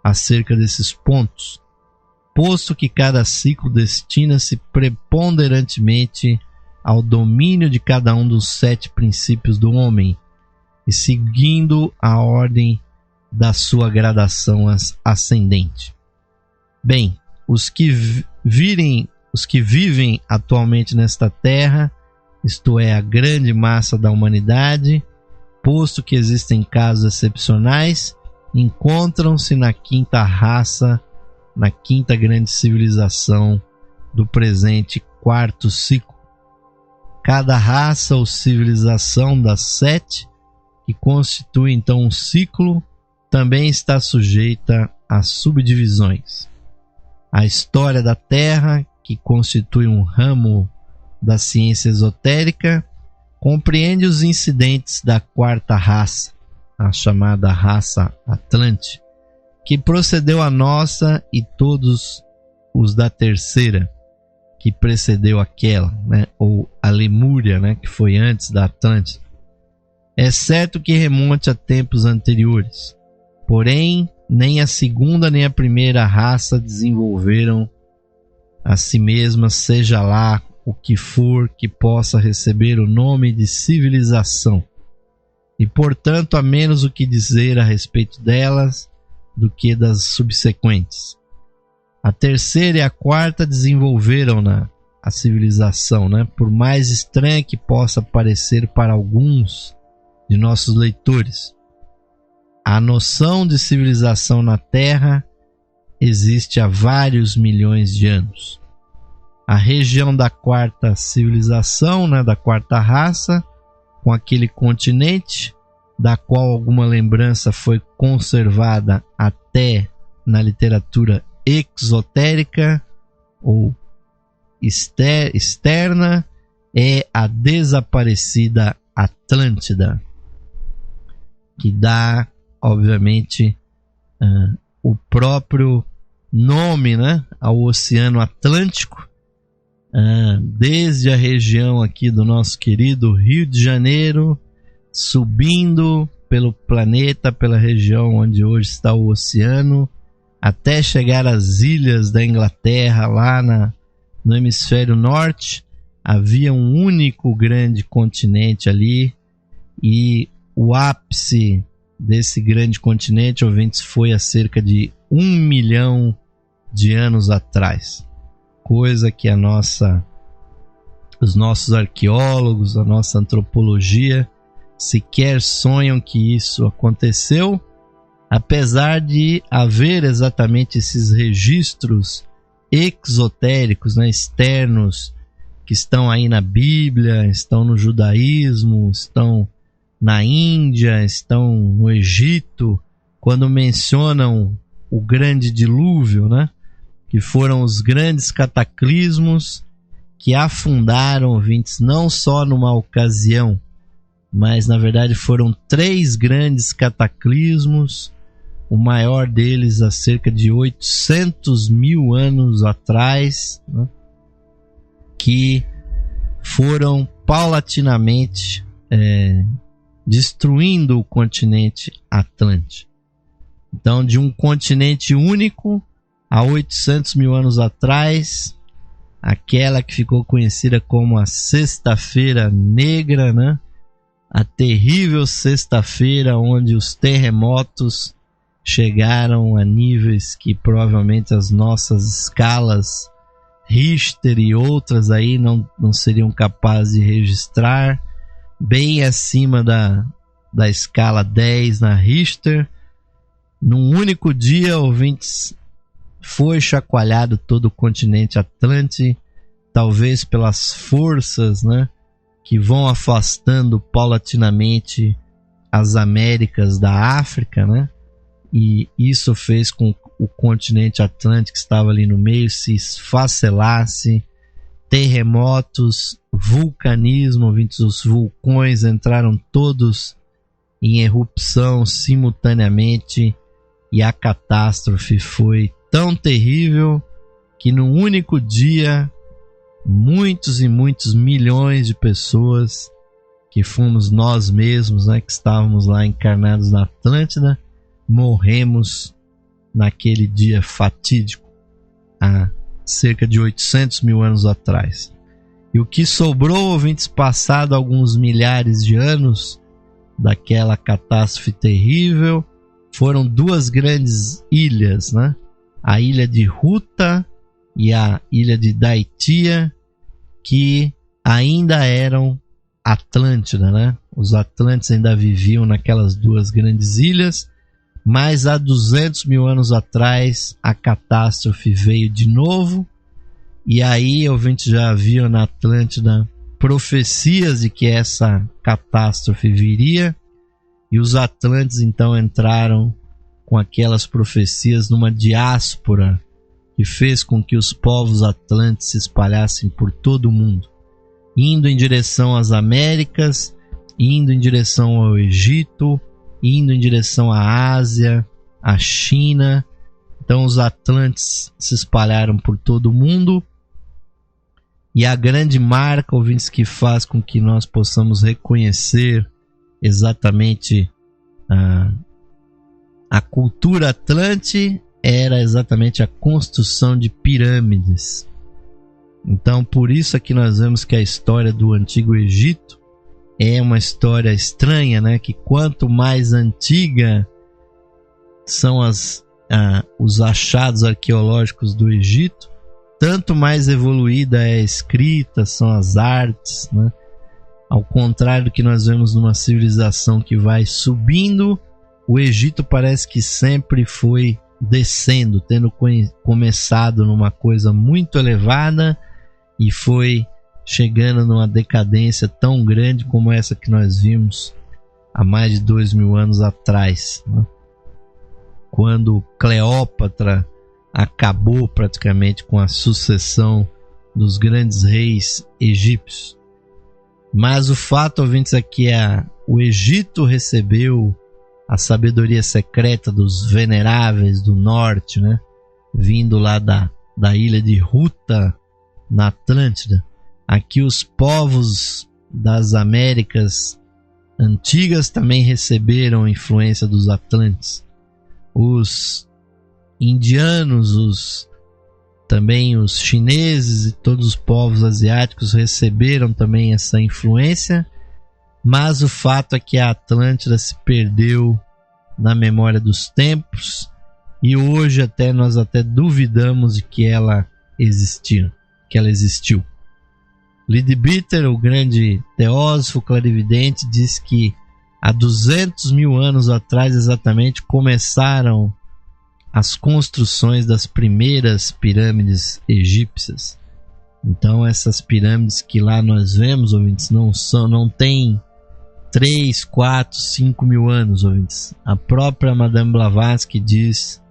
acerca desses pontos, posto que cada ciclo destina-se preponderantemente ao domínio de cada um dos 7 princípios do homem, e seguindo a ordem da sua gradação ascendente. Bem, os que vivem atualmente nesta terra, isto é, a grande massa da humanidade, posto que existem casos excepcionais, encontram-se na 5ª raça, na 5ª grande civilização do presente 4º ciclo. Cada raça ou civilização das 7, que constitui então um ciclo, também está sujeita a subdivisões. A história da Terra, que constitui um ramo da ciência esotérica, compreende os incidentes da 4ª raça, a chamada raça Atlante, que procedeu a nossa, e todos os da 3ª, que precedeu aquela, ou a Lemúria, que foi antes da Atlântida. É certo que remonte a tempos anteriores, porém nem a 2ª nem a 1ª raça desenvolveram a si mesmas, seja lá o que for que possa receber o nome de civilização, e portanto há menos o que dizer a respeito delas do que das subsequentes. A 3ª e a 4ª desenvolveram-na a civilização, né? Por mais estranha que possa parecer para alguns de nossos leitores, a noção de civilização na Terra existe há vários milhões de anos. A região da quarta civilização, né, da quarta raça, com aquele continente, da qual alguma lembrança foi conservada até na literatura exotérica ou externa, é a desaparecida Atlântida, que dá, obviamente, o próprio nome, né, ao Oceano Atlântico, desde a região aqui do nosso querido Rio de Janeiro, subindo pelo planeta, pela região onde hoje está o oceano, até chegar às ilhas da Inglaterra, lá no hemisfério norte. Havia um único grande continente ali, e o ápice desse grande continente, ouvintes, foi há cerca de 1 milhão de anos atrás. Coisa que os nossos arqueólogos, a nossa antropologia, sequer sonham que isso aconteceu, apesar de haver exatamente esses registros exotéricos, né, externos, que estão aí na Bíblia, estão no judaísmo, estão na Índia, estão no Egito, quando mencionam o grande dilúvio, né, que foram os grandes cataclismos que afundaram, ouvintes, não só numa ocasião, mas na verdade foram 3 grandes cataclismos, o maior deles há cerca de 800 mil anos atrás, né, que foram paulatinamente destruindo o continente Atlântico. Então, de um continente único, há 800 mil anos atrás, aquela que ficou conhecida como a Sexta-feira Negra, né? A terrível sexta-feira onde os terremotos chegaram a níveis que provavelmente as nossas escalas Richter e outras aí não seriam capazes de registrar, bem acima da escala 10 na Richter. Num único dia, ouvintes, foi chacoalhado todo o continente Atlântico, talvez pelas forças, né, que vão afastando paulatinamente as Américas da África, né? E isso fez com que o continente Atlântico, que estava ali no meio, se esfacelasse. Terremotos, vulcanismo, os vulcões entraram todos em erupção simultaneamente, e a catástrofe foi tão terrível que num único dia muitos e muitos milhões de pessoas, que fomos nós mesmos, né, que estávamos lá encarnados na Atlântida, morremos naquele dia fatídico, há cerca de 800 mil anos atrás. E o que sobrou, ouvintes, passado alguns milhares de anos daquela catástrofe terrível, foram 2 grandes ilhas, né? A ilha de Ruta e a ilha de Daitia, que ainda eram Atlântida, né? Os Atlantes ainda viviam naquelas 2 grandes ilhas, mas há 200 mil anos atrás a catástrofe veio de novo, e aí, ouvintes, já haviam na Atlântida profecias de que essa catástrofe viria, e os Atlantes então entraram com aquelas profecias numa diáspora que fez com que os povos atlantes se espalhassem por todo o mundo, indo em direção às Américas, indo em direção ao Egito, indo em direção à Ásia, à China. Então os Atlantes se espalharam por todo o mundo, e a grande marca, ouvintes, que faz com que nós possamos reconhecer exatamente a cultura atlante era exatamente a construção de pirâmides. Então, por isso é que nós vemos que a história do Antigo Egito é uma história estranha, né? Que quanto mais antiga são os achados arqueológicos do Egito, tanto mais evoluída é a escrita, são as artes, né? Ao contrário do que nós vemos numa civilização que vai subindo, o Egito parece que sempre foi descendo, tendo começado numa coisa muito elevada e foi chegando numa decadência tão grande como essa que nós vimos há mais de 2000 anos atrás, né? Quando Cleópatra acabou praticamente com a sucessão dos grandes reis egípcios. Mas o fato, ouvintes, aqui é o Egito recebeu a sabedoria secreta dos veneráveis do norte, né? Vindo lá da ilha de Ruta, na Atlântida. Aqui os povos das Américas antigas também receberam a influência dos Atlantes. Os indianos, também os chineses e todos os povos asiáticos receberam também essa influência, mas o fato é que a Atlântida se perdeu na memória dos tempos e hoje nós duvidamos de que ela existiu. Leadbeater, o grande teósofo clarividente, diz que há 200 mil anos atrás exatamente começaram as construções das primeiras pirâmides egípcias. Então essas pirâmides que lá nós vemos, ouvintes, não tem 3, 4, 5 mil anos, ouvintes. A própria Madame Blavatsky diz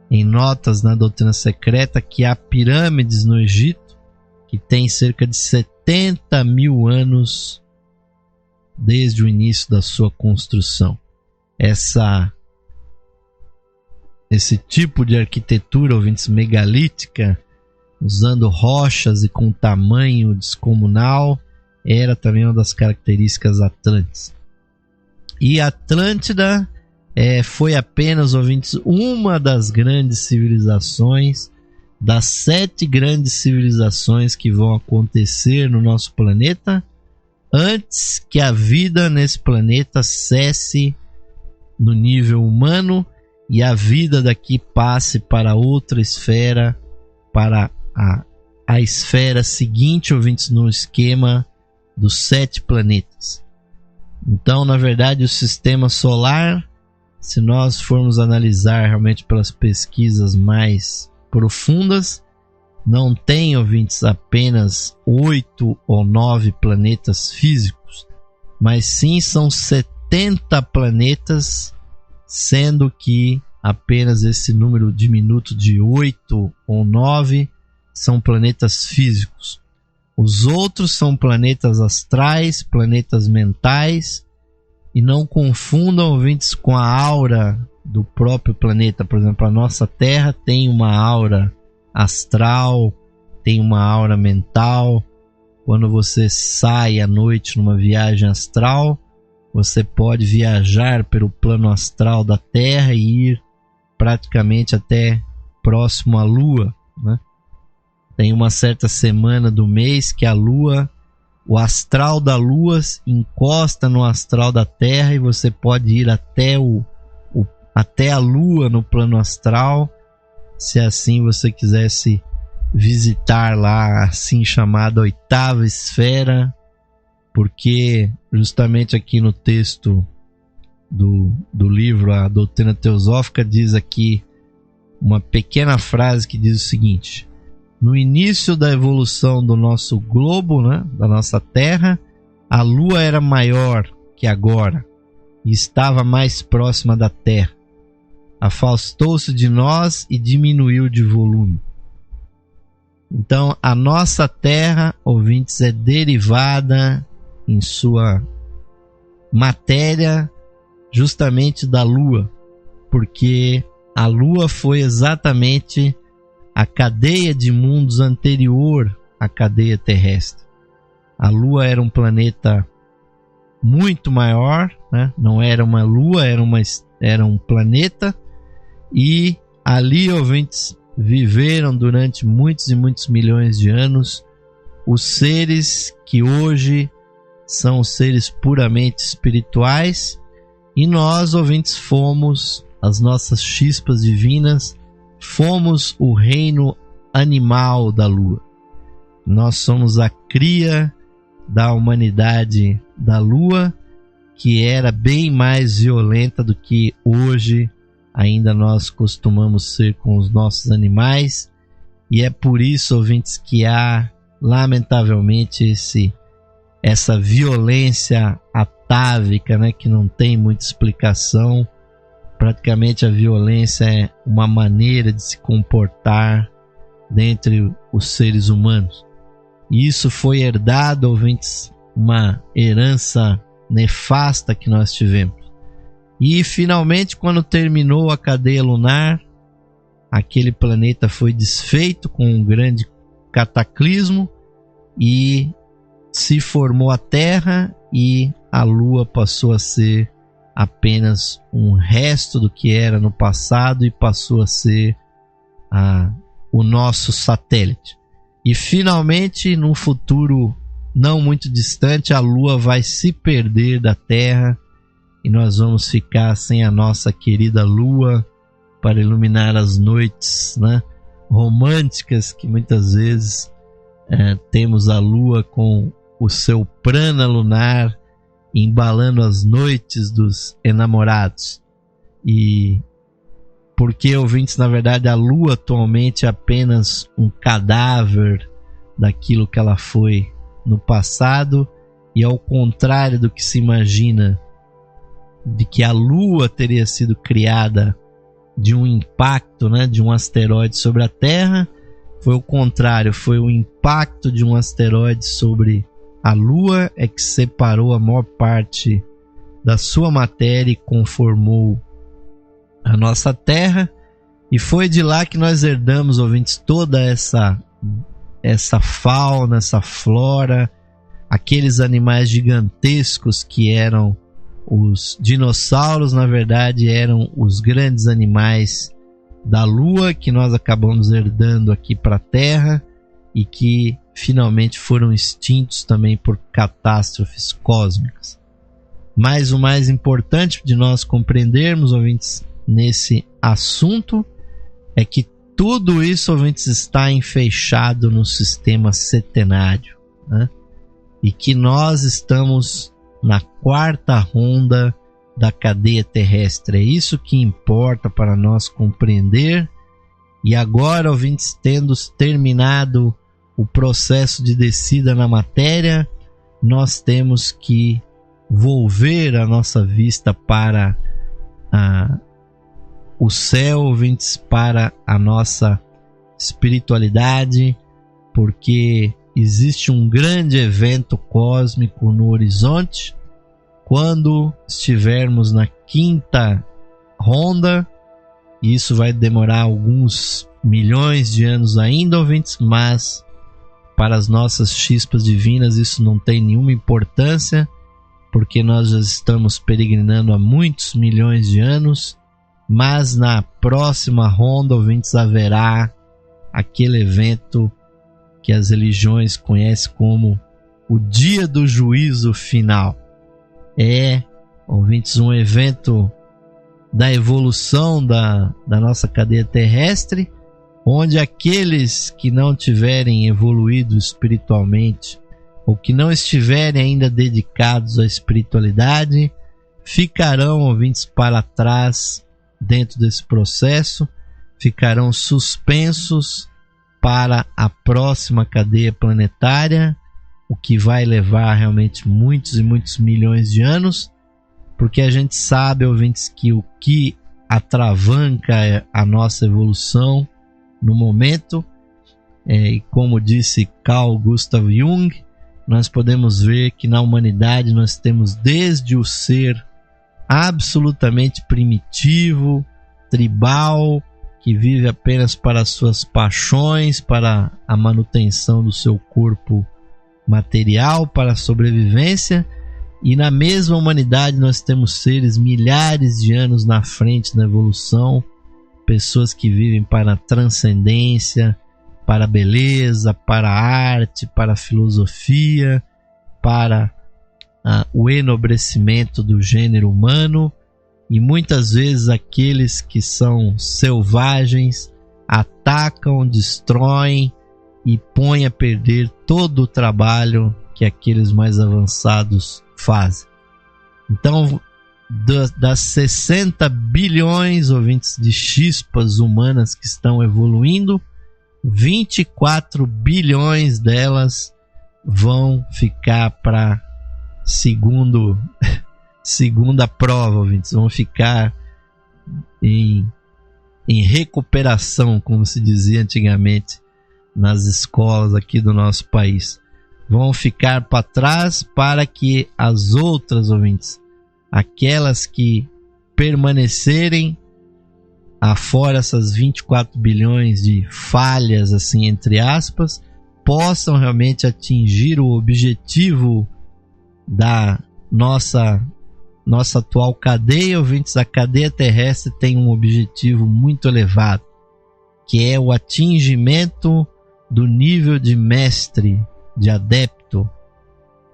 em notas na Doutrina Secreta que há pirâmides no Egito que tem cerca de 70 mil anos desde o início da sua construção. Esse tipo de arquitetura, ouvintes, megalítica, usando rochas e com tamanho descomunal, era também uma das características atlantes. E Atlântida foi apenas, ouvintes, uma das grandes civilizações, das 7 grandes civilizações que vão acontecer no nosso planeta, antes que a vida nesse planeta cesse no nível humano e a vida daqui passe para outra esfera, para a esfera seguinte, ouvintes, no esquema dos 7 planetas. Então, na verdade, o sistema solar, se nós formos analisar realmente pelas pesquisas mais profundas, não tem, ouvintes, apenas 8 ou 9 planetas físicos, mas sim são 70 planetas, sendo que apenas esse número diminuto de 8 ou 9 são planetas físicos. Os outros são planetas astrais, planetas mentais, e não confundam, ouvintes, com a aura do próprio planeta. Por exemplo, a nossa Terra tem uma aura astral, tem uma aura mental. Quando você sai à noite numa viagem astral, você pode viajar pelo plano astral da Terra e ir praticamente até próximo à Lua, né? Tem uma certa semana do mês que a Lua, o astral da Lua encosta no astral da Terra e você pode ir até a Lua no plano astral, se assim você quisesse visitar lá a assim chamada 8ª esfera, porque justamente aqui no texto do livro A Doutrina Teosófica diz aqui uma pequena frase que diz o seguinte: no início da evolução do nosso globo, né, da nossa Terra, a Lua era maior que agora e estava mais próxima da Terra. Afastou-se de nós e diminuiu de volume. Então, a nossa Terra, ouvintes, é derivada em sua matéria justamente da Lua, porque a Lua foi exatamente a cadeia de mundos anterior à cadeia terrestre. A Lua era um planeta muito maior, né? Não era uma Lua, era um planeta, e ali, ouvintes, viveram durante muitos e muitos milhões de anos os seres que hoje são os seres puramente espirituais, e nós, ouvintes, fomos as nossas chispas divinas, fomos o reino animal da Lua. Nós somos a cria da humanidade da Lua, que era bem mais violenta do que hoje ainda nós costumamos ser com os nossos animais. E é por isso, ouvintes, que há, lamentavelmente, essa violência atávica, né, que não tem muita explicação. Praticamente a violência é uma maneira de se comportar dentre os seres humanos. E isso foi herdado, ouvintes, uma herança nefasta que nós tivemos. E finalmente, quando terminou a cadeia lunar, aquele planeta foi desfeito com um grande cataclismo e se formou a Terra, e a Lua passou a ser apenas um resto do que era no passado e passou a ser o nosso satélite. E finalmente, num futuro não muito distante, a Lua vai se perder da Terra e nós vamos ficar sem a nossa querida Lua para iluminar as noites, né, românticas, que muitas vezes temos a Lua com o seu prana lunar embalando as noites dos enamorados. E porque, ouvintes, na verdade a Lua atualmente é apenas um cadáver daquilo que ela foi no passado, e ao contrário do que se imagina de que a Lua teria sido criada de um impacto, né, de um asteroide sobre a Terra, foi o contrário, foi o impacto de um asteroide sobre a Lua é que separou a maior parte da sua matéria e conformou a nossa Terra, e foi de lá que nós herdamos, ouvintes, toda essa fauna, essa flora, aqueles animais gigantescos que eram os dinossauros, na verdade eram os grandes animais da Lua que nós acabamos herdando aqui para a Terra e que finalmente foram extintos também por catástrofes cósmicas. Mas o mais importante de nós compreendermos, ouvintes, nesse assunto é que tudo isso, ouvintes, está enfeixado no sistema setenário, né? E que nós estamos na quarta ronda da cadeia terrestre. É isso que importa para nós compreender. E agora, ouvintes, tendo terminado o processo de descida na matéria, nós temos que volver a nossa vista para o céu, ouvintes, para a nossa espiritualidade, porque existe um grande evento cósmico no horizonte. Quando estivermos na quinta ronda, e isso vai demorar alguns milhões de anos ainda, ouvintes, mas para as nossas chispas divinas isso não tem nenhuma importância, porque nós já estamos peregrinando há muitos milhões de anos. Mas na próxima ronda, ouvintes, haverá aquele evento que as religiões conhecem como o dia do juízo final. É, ouvintes, um evento da evolução da nossa cadeia terrestre, onde aqueles que não tiverem evoluído espiritualmente ou que não estiverem ainda dedicados à espiritualidade ficarão, ouvintes, para trás dentro desse processo, ficarão suspensos para a próxima cadeia planetária, o que vai levar realmente muitos e muitos milhões de anos, porque a gente sabe, ouvintes, que o que atravanca a nossa evolução no momento, e como disse Carl Gustav Jung, nós podemos ver que na humanidade nós temos desde o ser absolutamente primitivo, tribal, que vive apenas para as suas paixões, para a manutenção do seu corpo material, para a sobrevivência, e na mesma humanidade nós temos seres milhares de anos na frente na evolução, pessoas que vivem para a transcendência, para a beleza, para a arte, para a filosofia, para o enobrecimento do gênero humano. E muitas vezes aqueles que são selvagens, atacam, destroem e põem a perder todo o trabalho que aqueles mais avançados fazem. Então, das 60 bilhões, ouvintes, de chispas humanas que estão evoluindo, 24 bilhões delas vão ficar para segunda prova, ouvintes. Vão ficar em recuperação, como se dizia antigamente nas escolas aqui do nosso país. Vão ficar para trás para que as outras, ouvintes, aquelas que permanecerem afora essas 24 bilhões de falhas, assim, entre aspas, possam realmente atingir o objetivo da nossa atual cadeia, ouvintes. A cadeia terrestre tem um objetivo muito elevado, que é o atingimento do nível de mestre, de adepto.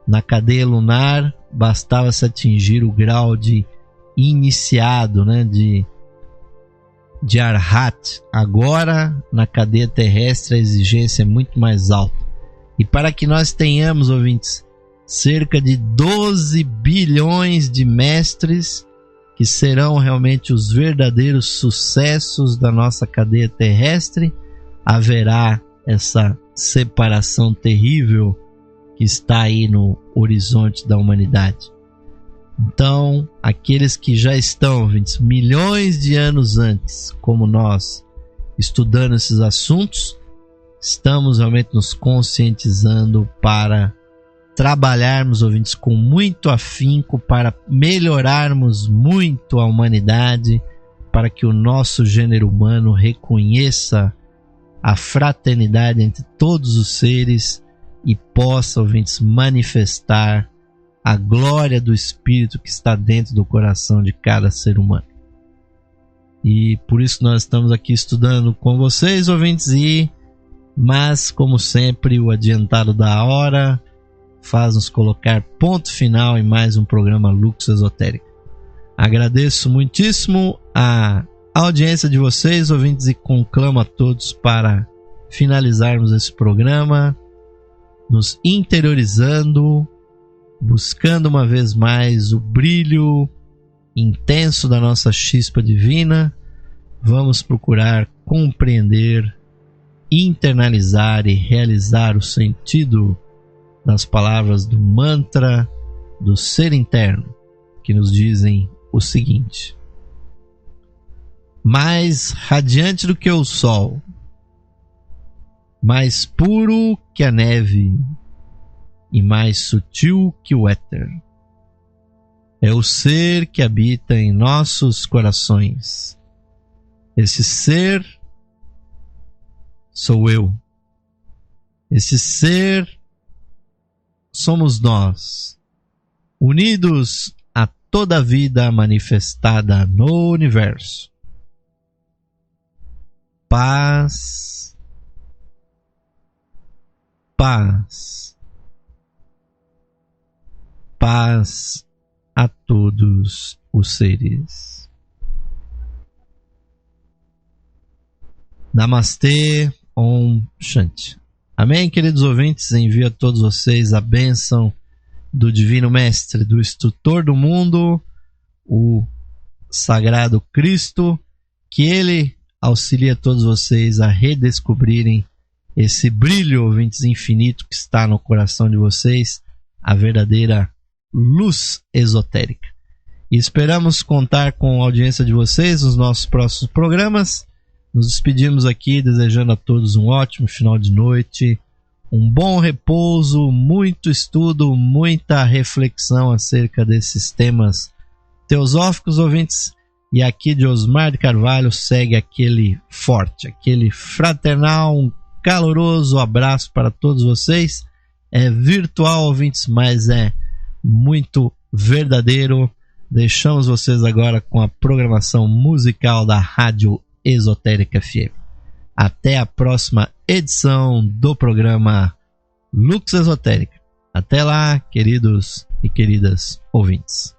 Na cadeia lunar bastava se atingir o grau de iniciado, né, de Arhat. Agora, na cadeia terrestre, a exigência é muito mais alta. E para que nós tenhamos, ouvintes, cerca de 12 bilhões de mestres, que serão realmente os verdadeiros sucessos da nossa cadeia terrestre, haverá essa separação terrível que está aí no horizonte da humanidade. Então, aqueles que já estão, ouvintes, milhões de anos antes, como nós, estudando esses assuntos, estamos realmente nos conscientizando para trabalharmos, ouvintes, com muito afinco, para melhorarmos muito a humanidade, para que o nosso gênero humano reconheça a fraternidade entre todos os seres e possa, ouvintes, manifestar a glória do Espírito que está dentro do coração de cada ser humano. E por isso nós estamos aqui estudando com vocês, ouvintes, mas como sempre o adiantado da hora faz-nos colocar ponto final em mais um programa Lux Esotérica. Agradeço muitíssimo a audiência de vocês, ouvintes, e conclamo a todos para finalizarmos esse programa nos interiorizando, buscando uma vez mais o brilho intenso da nossa chispa divina. Vamos procurar compreender, internalizar e realizar o sentido das palavras do mantra do ser interno, que nos dizem o seguinte: mais radiante do que o sol, mais puro que a neve e mais sutil que o éter, é o ser que habita em nossos corações. Esse ser sou eu. Esse ser somos nós, unidos a toda a vida manifestada no universo. Paz, paz, paz a todos os seres. Namastê, Om Shanti. Amém, queridos ouvintes? Envio a todos vocês a bênção do Divino Mestre, do Instrutor do Mundo, o Sagrado Cristo, que Ele auxilie a todos vocês a redescobrirem esse brilho, ouvintes, infinito que está no coração de vocês, a verdadeira luz esotérica. E esperamos contar com a audiência de vocês nos nossos próximos programas. Nos despedimos aqui desejando a todos um ótimo final de noite, um bom repouso, muito estudo, muita reflexão acerca desses temas teosóficos, ouvintes. E aqui de Osmar de Carvalho segue aquele forte, aquele fraternal, um caloroso abraço para todos vocês. É virtual, ouvintes, mas é muito verdadeiro. Deixamos vocês agora com a programação musical da Rádio Esotérica FM. Até a próxima edição do programa Lux Esotérica. Até lá, queridos e queridas ouvintes.